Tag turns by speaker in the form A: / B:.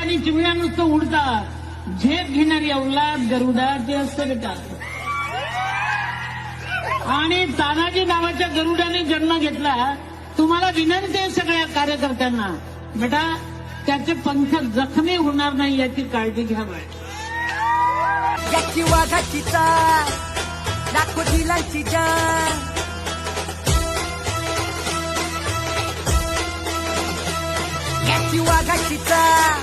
A: आणि चिमण्या नुसतं उडतात, झेप घेणारी अवलाद गरुडाचे असते बेटा. आणि तानाजी नावाच्या गरुडाने जन्म घेतला. तुम्हाला विनंती आहे सगळ्या कार्यकर्त्यांना, बेटा त्याचे पंख जखमी होणार नाही याची काळजी घ्यावी.
B: याची वाघाची चाल लाखो दिलांची जान, याची वाघाची चाल